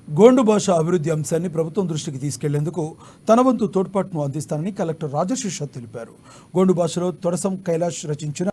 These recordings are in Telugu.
గోండు భాష అభివృద్ధి అంశాన్ని ప్రభుత్వం దృష్టికి తీసుకెళ్లేందుకు తన వంతు తోడ్పాటును అందిస్తానని కలెక్టర్ రాజశేష తెలిపారు. గోండు భాషలో తొడసం కైలాష్ రచించిన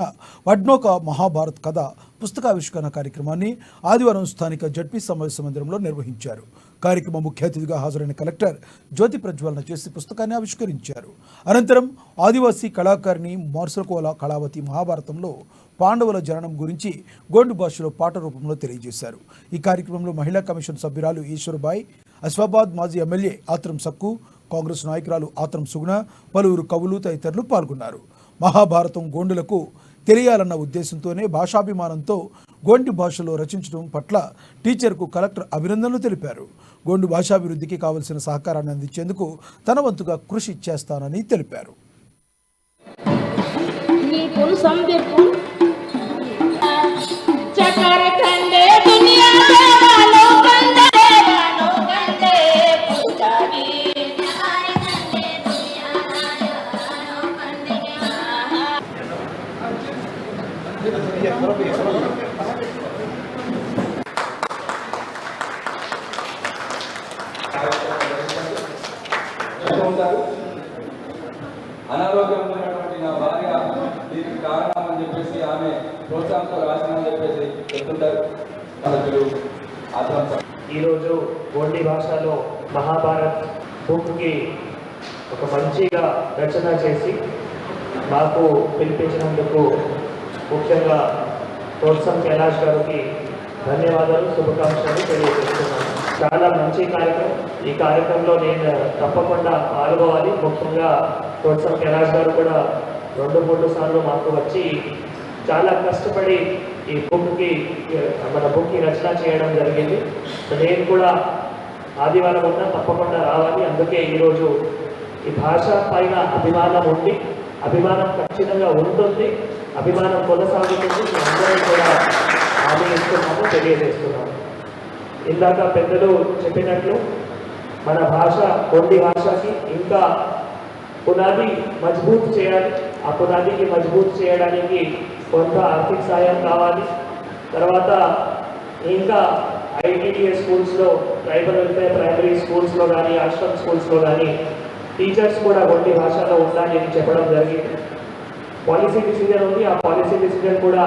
వడ్నోక మహాభారత్ కథ పుస్తకావిష్కరణ కార్యక్రమాన్ని ఆదివారం స్థానిక జడ్పీ సమావేశ మందిరంలో నిర్వహించారు. కార్యక్రమం ముఖ్య అతిథిగా హాజరైన కలెక్టర్ జ్యోతి ప్రజ్వలన చేసి పుస్తకాన్ని ఆవిష్కరించారు. అనంతరం ఆదివాసీ కళాకారిణి మార్సలకోల కళావతి మహాభారతంలో పాండవుల జననం గురించి గోండు భాషలో పాట రూపంలో తెలియజేశారు. ఈ కార్యక్రమంలో మహిళా కమిషన్ సభ్యురాలు ఈశ్వర్బాయ్, అస్ఫాబాద్ మాజీ ఎమ్మెల్యే ఆత్రం సక్కు, కాంగ్రెస్ నాయకురాలు ఆత్రం సుగుణ, పలువురు కవులు తదితరులు పాల్గొన్నారు. మహాభారతం గోండులకు తెలియాలన్న ఉద్దేశంతోనే భాషాభిమానంతో గోండు భాషలో రచించడం పట్ల టీచర్కు కలెక్టర్ అభినందనలు తెలిపారు. గోండు భాషాభివృద్ధికి కావలసిన సహకారాన్ని అందించేందుకు తన వంతుగా కృషి చేస్తానని తెలిపారు. అనారోగ్యం ఉన్నటువంటి నా భార్య దీనికి కారణం అని చెప్పేసి ఆమె ప్రోత్సాహంతో రాసిందని చెప్పేసి చెప్తుంటారు. ఈరోజు గోండి భాషలో మహాభారత్ బుక్కి ఒక మంచిగా రచన చేసి మాకు పిలిపించినందుకు ముఖ్యంగా తొడసం కైలాష్ గారికి ధన్యవాదాలు, శుభాకాంక్షలు తెలియజేస్తున్నాను. చాలా మంచి కార్యక్రమం. ఈ కార్యక్రమంలో నేను తప్పకుండా పాల్గొవాలి. ముఖ్యంగా తొడసం కైలాష్ గారు కూడా 2-3 సార్లు మాకు వచ్చి చాలా కష్టపడి ఈ మన బుక్కి రచన చేయడం జరిగింది. నేను కూడా ఆదివారం ఉన్నా తప్పకుండా రావాలి. అందుకే ఈరోజు ఈ భాష పైన అభిమానం ఉంది, అభిమానం ఖచ్చితంగా ఉంటుంది, అభిమానం కొనసాగుతుంది. అందరూ కూడా హామీ ఇస్తున్నాము, తెలియజేస్తున్నాము. ఇందాక పెద్దలు చెప్పినట్లు మన భాష గోండి భాషకి ఇంకా పునాది మజబూత్ చేయాలి. ఆ పునాదికి మజబూత్ చేయడానికి కొంత ఆర్థిక సాయం కావాలి. తర్వాత ఇంకా ఐటీడీఎస్ స్కూల్స్లో, ట్రైబల్ వెల్ఫేర్ ప్రైమరీ స్కూల్స్లో కానీ, ఆశ్రమ్ స్కూల్స్లో కానీ టీచర్స్ కూడా గోండి భాషలో ఉండాలి అని చెప్పడం జరిగింది. పాలసీ డిసిజన్ ఉంది. ఆ పాలసీ డిసిజన్ కూడా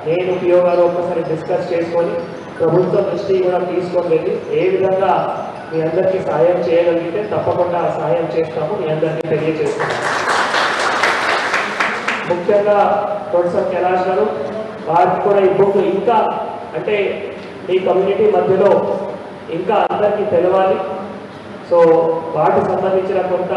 నేను పిఓ గారు ఒక్కసారి డిస్కస్ చేసుకొని ప్రభుత్వం దృష్టి కూడా తీసుకొని వెళ్ళి ఏ విధంగా మీ అందరికీ సహాయం చేయగలిగితే తప్పకుండా సహాయం చేస్తాము, మీ అందరికీ తెలియజేస్తున్నాము. ముఖ్యంగా తొడసం కైలాష్ గారు వారికి కూడా ఈ బుక్ ఇంకా అంటే ఈ కమ్యూనిటీ మధ్యలో ఇంకా అందరికీ తెలవాలి. సో వాటికి సంబంధించిన కొంత